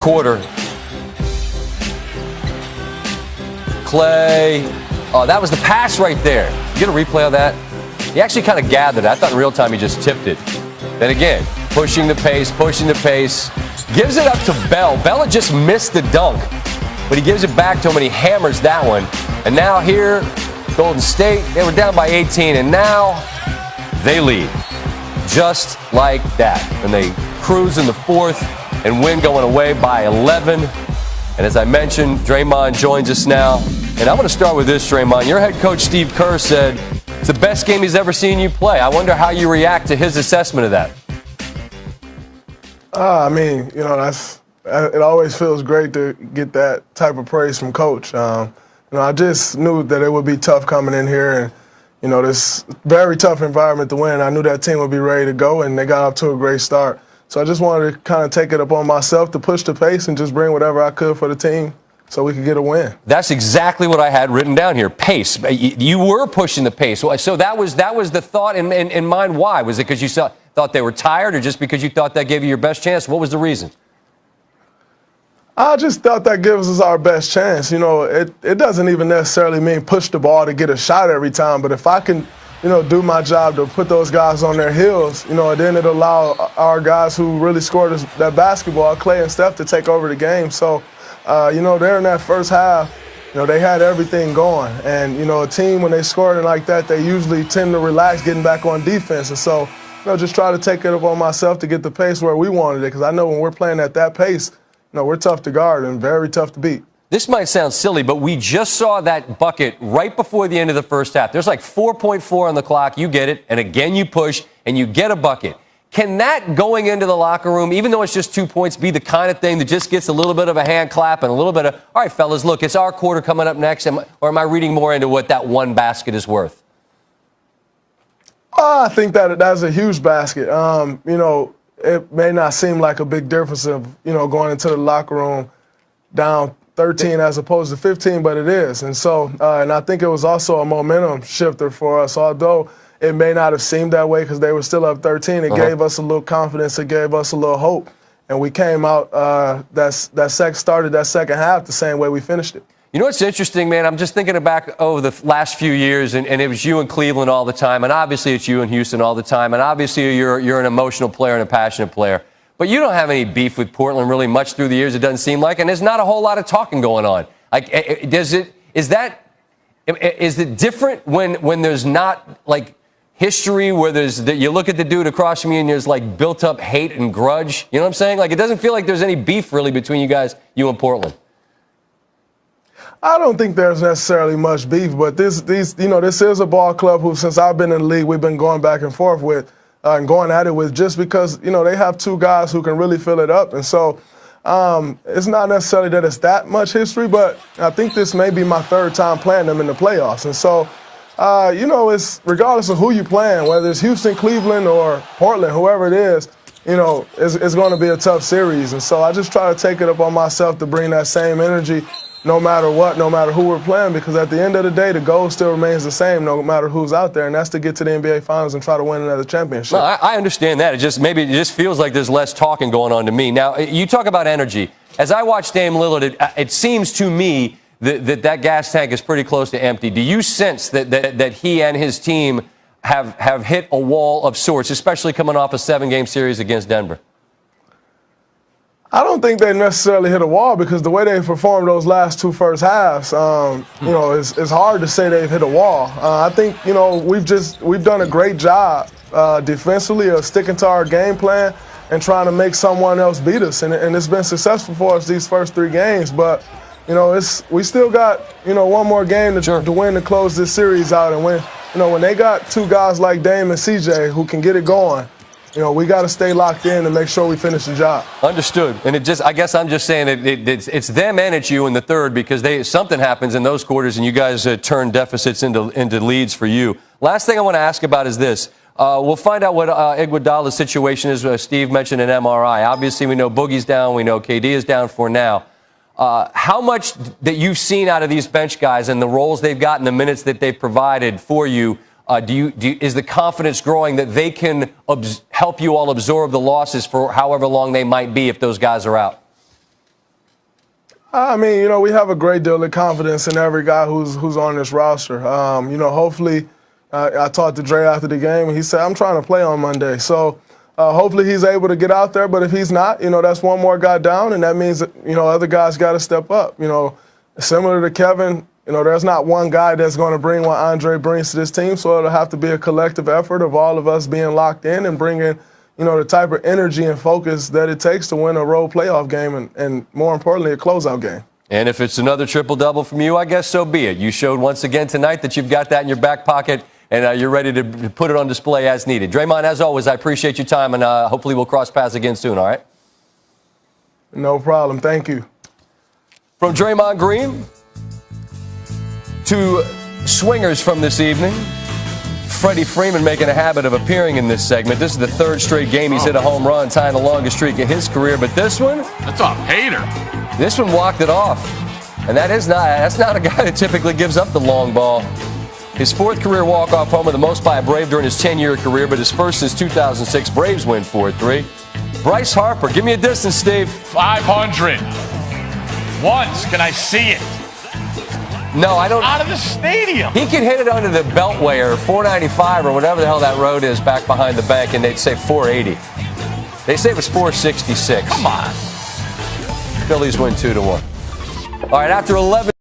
quarter. Clay. Oh, that was the pass right there. You get a replay of that? He actually kind of gathered it. I thought in real time he just tipped it. Then again, pushing the pace. Gives it up to Bell. Bell had just missed the dunk, but he gives it back to him and he hammers that one. And now here, Golden State, they were down by 18, and now they lead. Just like that. And they cruise in the fourth and win going away by 11. And as I mentioned, Draymond joins us now. And I'm going to start with this, Draymond. Your head coach, Steve Kerr, said it's the best game he's ever seen you play. I wonder how you react to his assessment of that. It always feels great to get that type of praise from Coach. I just knew that it would be tough coming in here and, this very tough environment to win. I knew that team would be ready to go, and they got off to a great start. So I just wanted to kind of take it upon myself to push the pace and just bring whatever I could for the team so we could get a win. That's exactly what I had written down here, pace. You were pushing the pace. So that was the thought in mind. Why? Was it because you thought they were tired or just because you thought that gave you your best chance? What was the reason? I just thought that gives us our best chance. It doesn't even necessarily mean push the ball to get a shot every time, but if I can do my job to put those guys on their heels, then it'll allow our guys who really scored that basketball, Clay and Steph, to take over the game. So, there in that first half, they had everything going. And, a team, when they scored like that, they usually tend to relax getting back on defense. And so, just try to take it upon myself to get the pace where we wanted it, because I know when we're playing at that pace, we're tough to guard and very tough to beat. This might sound silly, but we just saw that bucket right before the end of the first half. There's like 4.4 on the clock. You get it. And again, you push and you get a bucket. Can that going into the locker room, even though it's just 2 points, be the kind of thing that just gets a little bit of a hand clap and a little bit of, all right, fellas, look, it's our quarter coming up next, or am I reading more into what that one basket is worth? I think that's a huge basket. It may not seem like a big difference of, going into the locker room down 13 as opposed to 15, but it is. And so, and I think it was also a momentum shifter for us, although it may not have seemed that way because they were still up 13. It gave us a little confidence. It gave us a little hope. And we came out, started that second half the same way we finished it. You know what's interesting, man? I'm just thinking back over the last few years, and it was you in Cleveland all the time, and obviously it's you in Houston all the time, and obviously you're an emotional player and a passionate player. But you don't have any beef with Portland really much through the years, it doesn't seem like, and there's not a whole lot of talking going on. Like, is it different when there's not, like, history where you look at the dude across from you and there's, like, built-up hate and grudge? You know what I'm saying? Like, it doesn't feel like there's any beef really between you guys, you and Portland. I don't think there's necessarily much beef, but this is a ball club who, since I've been in the league, we've been going back and forth with and going at it with, just because, they have two guys who can really fill it up. And so it's not necessarily that it's that much history, but I think this may be my third time playing them in the playoffs. And so, it's regardless of who you're playing, whether it's Houston, Cleveland, or Portland, whoever it is, it's going to be a tough series. And so I just try to take it upon myself to bring that same energy no matter what, no matter who we're playing, because at the end of the day, the goal still remains the same no matter who's out there, and that's to get to the NBA Finals and try to win another championship. No, I understand that. It just feels like there's less talking going on to me. Now, you talk about energy. As I watch Dame Lillard, it seems to me that gas tank is pretty close to empty. Do you sense that he and his team have hit a wall of sorts, especially coming off a 7-game series against Denver? I don't think they necessarily hit a wall, because the way they performed those last two first halves, it's hard to say they've hit a wall. I think, we've done a great job defensively of sticking to our game plan and trying to make someone else beat us. And it's been successful for us these first 3 games. But, we still got, one more game to win to close this series out. And when they got two guys like Dame and CJ who can get it going, we got to stay locked in and make sure we finish the job. Understood. And I guess I'm just saying it's them and it's you in the third, because something happens in those quarters and you guys turn deficits into leads for you. Last thing I want to ask about is this. We'll find out what Iguodala's situation is. Steve mentioned an MRI. Obviously, we know Boogie's down. We know KD is down for now. How much that you've seen out of these bench guys and the roles they've gotten, the minutes that they've provided for you, is the confidence growing that they can help you all absorb the losses for however long they might be if those guys are out? I mean, you know, we have a great deal of confidence in every guy who's on this roster. You know, hopefully, I talked to Dre after the game, and he said, I'm trying to play on Monday. So hopefully he's able to get out there. But if he's not, you know, that's one more guy down, and that means that, you know, other guys got to step up. You know, similar to Kevin, you know, there's not one guy that's going to bring what Andre brings to this team, so it'll have to be a collective effort of all of us being locked in and bringing, you know, the type of energy and focus that it takes to win a road playoff game and more importantly, a closeout game. And if it's another triple-double from you, I guess so be it. You showed once again tonight that you've got that in your back pocket, and you're ready to put it on display as needed. Draymond, as always, I appreciate your time, and hopefully we'll cross paths again soon, all right? No problem. Thank you. From Draymond Green to swingers from this evening, Freddie Freeman making a habit of appearing in this segment. This is the third straight game he's hit a home run, tying the longest streak in his career. But this one, that's a hater. This one walked it off. And that's not a guy that typically gives up the long ball. His fourth career walk-off homer, the most by a Brave during his 10-year career, but his first since 2006. Braves win 4-3. Bryce Harper, give me a distance, Steve. 500. Once, can I see it? No, I don't. Out of the stadium. He could hit it under the Beltway or 495 or whatever the hell that road is back behind the bank, and they'd say 480. They say it was 466. Come on. Phillies win 2-1. All right, after 11.